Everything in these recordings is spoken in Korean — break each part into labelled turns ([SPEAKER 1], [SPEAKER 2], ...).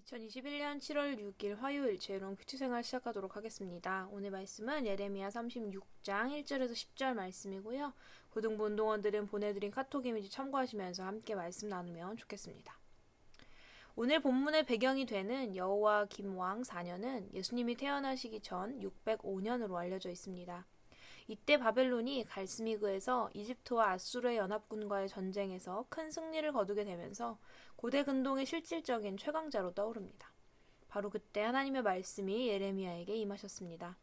[SPEAKER 1] 2021년 7월 6일 화요일 지혜로운 큐티생활 시작하도록 하겠습니다. 오늘 말씀은 예레미야 36장 1절에서 10절 말씀이고요. 고등부 운동원들은 보내드린 카톡 이미지 참고하시면서 함께 말씀 나누면 좋겠습니다. 오늘 본문의 배경이 되는 여호와김 왕 4년은 예수님이 태어나시기 전 605년으로 알려져 있습니다. 이때 바벨론이 갈스미그에서 이집트와 아수르의 연합군과의 전쟁에서 큰 승리를 거두게 되면서 고대 근동의 실질적인 최강자로 떠오릅니다. 바로 그때 하나님의 말씀이 예레미야에게 임하셨습니다.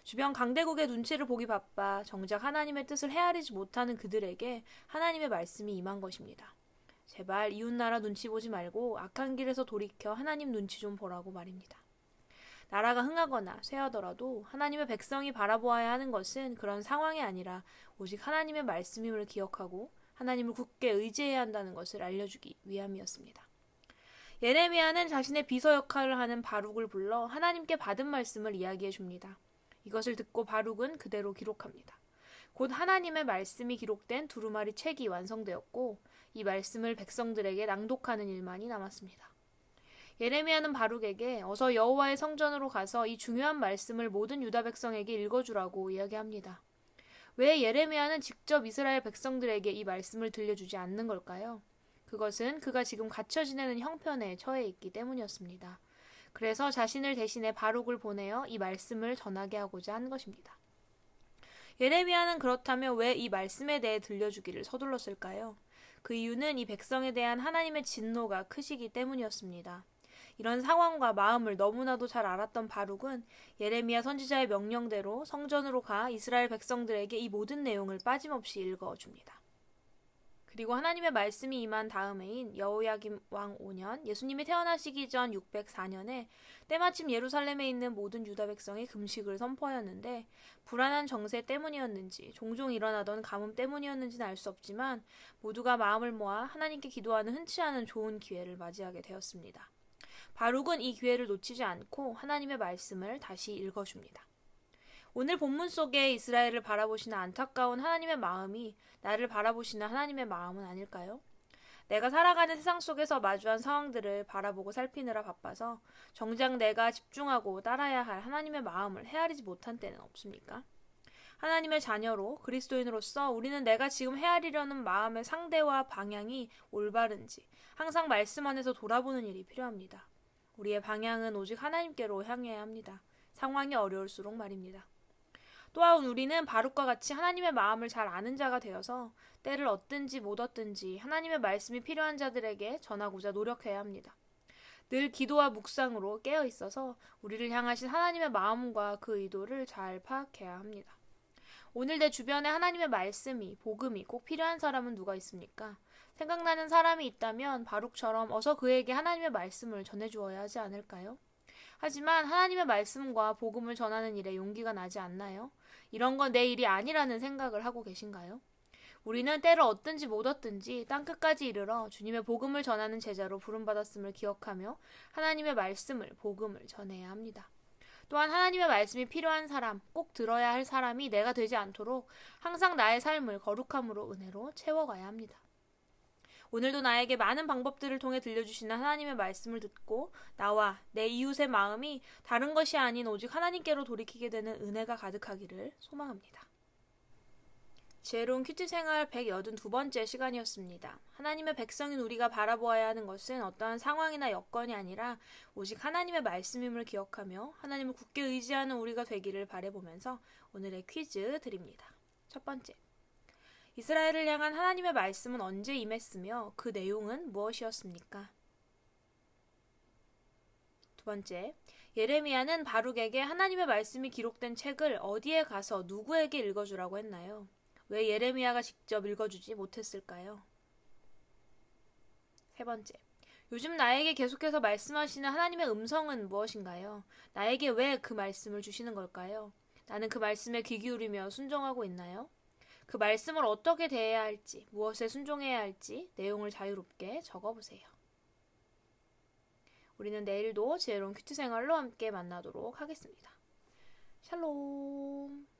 [SPEAKER 1] 주변 강대국의 눈치를 보기 바빠 정작 하나님의 뜻을 헤아리지 못하는 그들에게 하나님의 말씀이 임한 것입니다. 제발 이웃나라 눈치 보지 말고 악한 길에서 돌이켜 하나님 눈치 좀 보라고 말입니다. 나라가 흥하거나 쇠하더라도 하나님의 백성이 바라보아야 하는 것은 그런 상황이 아니라 오직 하나님의 말씀임을 기억하고 하나님을 굳게 의지해야 한다는 것을 알려주기 위함이었습니다. 예레미야는 자신의 비서 역할을 하는 바룩을 불러 하나님께 받은 말씀을 이야기해 줍니다. 이것을 듣고 바룩은 그대로 기록합니다. 곧 하나님의 말씀이 기록된 두루마리 책이 완성되었고 이 말씀을 백성들에게 낭독하는 일만이 남았습니다. 예레미야는 바룩에게 어서 여호와의 성전으로 가서 이 중요한 말씀을 모든 유다 백성에게 읽어주라고 이야기합니다. 왜 예레미야는 직접 이스라엘 백성들에게 이 말씀을 들려주지 않는 걸까요? 그것은 그가 지금 갇혀 지내는 형편에 처해 있기 때문이었습니다. 그래서 자신을 대신해 바룩을 보내어 이 말씀을 전하게 하고자 한 것입니다. 예레미야는 그렇다면 왜 이 말씀에 대해 들려주기를 서둘렀을까요? 그 이유는 이 백성에 대한 하나님의 진노가 크시기 때문이었습니다. 이런 상황과 마음을 너무나도 잘 알았던 바룩은 예레미야 선지자의 명령대로 성전으로 가 이스라엘 백성들에게 이 모든 내용을 빠짐없이 읽어줍니다. 그리고 하나님의 말씀이 임한 다음해인 여호야김 왕 5년, 예수님이 태어나시기 전 604년에 때마침 예루살렘에 있는 모든 유다 백성이 금식을 선포하였는데 불안한 정세 때문이었는지 종종 일어나던 가뭄 때문이었는지는 알 수 없지만 모두가 마음을 모아 하나님께 기도하는 흔치 않은 좋은 기회를 맞이하게 되었습니다. 바룩은 이 기회를 놓치지 않고 하나님의 말씀을 다시 읽어줍니다. 오늘 본문 속에 이스라엘을 바라보시는 안타까운 하나님의 마음이 나를 바라보시는 하나님의 마음은 아닐까요? 내가 살아가는 세상 속에서 마주한 상황들을 바라보고 살피느라 바빠서 정작 내가 집중하고 따라야 할 하나님의 마음을 헤아리지 못한 때는 없습니까? 하나님의 자녀로 그리스도인으로서 우리는 내가 지금 헤아리려는 마음의 상대와 방향이 올바른지 항상 말씀 안에서 돌아보는 일이 필요합니다. 우리의 방향은 오직 하나님께로 향해야 합니다. 상황이 어려울수록 말입니다. 또한 우리는 바룩과 같이 하나님의 마음을 잘 아는 자가 되어서 때를 얻든지 못 얻든지 하나님의 말씀이 필요한 자들에게 전하고자 노력해야 합니다. 늘 기도와 묵상으로 깨어 있어서 우리를 향하신 하나님의 마음과 그 의도를 잘 파악해야 합니다. 오늘 내 주변에 하나님의 말씀이, 복음이 꼭 필요한 사람은 누가 있습니까? 생각나는 사람이 있다면 바룩처럼 어서 그에게 하나님의 말씀을 전해주어야 하지 않을까요? 하지만 하나님의 말씀과 복음을 전하는 일에 용기가 나지 않나요? 이런 건 내 일이 아니라는 생각을 하고 계신가요? 우리는 때를 얻든지 못 얻든지 땅끝까지 이르러 주님의 복음을 전하는 제자로 부름받았음을 기억하며 하나님의 말씀을, 복음을 전해야 합니다. 또한 하나님의 말씀이 필요한 사람, 꼭 들어야 할 사람이 내가 되지 않도록 항상 나의 삶을 거룩함으로 은혜로 채워가야 합니다. 오늘도 나에게 많은 방법들을 통해 들려주시는 하나님의 말씀을 듣고 나와 내 이웃의 마음이 다른 것이 아닌 오직 하나님께로 돌이키게 되는 은혜가 가득하기를 소망합니다. 지혜로운 큐티 생활 182번째 시간이었습니다. 하나님의 백성인 우리가 바라보아야 하는 것은 어떠한 상황이나 여건이 아니라 오직 하나님의 말씀임을 기억하며 하나님을 굳게 의지하는 우리가 되기를 바라보면서 오늘의 퀴즈 드립니다. 첫 번째. 이스라엘을 향한 하나님의 말씀은 언제 임했으며 그 내용은 무엇이었습니까? 두 번째, 예레미야는 바룩에게 하나님의 말씀이 기록된 책을 어디에 가서 누구에게 읽어주라고 했나요? 왜 예레미야가 직접 읽어주지 못했을까요? 세 번째, 요즘 나에게 계속해서 말씀하시는 하나님의 음성은 무엇인가요? 나에게 왜 그 말씀을 주시는 걸까요? 나는 그 말씀에 귀 기울이며 순종하고 있나요? 그 말씀을 어떻게 대해야 할지, 무엇에 순종해야 할지 내용을 자유롭게 적어보세요. 우리는 내일도 지혜로운 큐티 생활로 함께 만나도록 하겠습니다. 샬롬.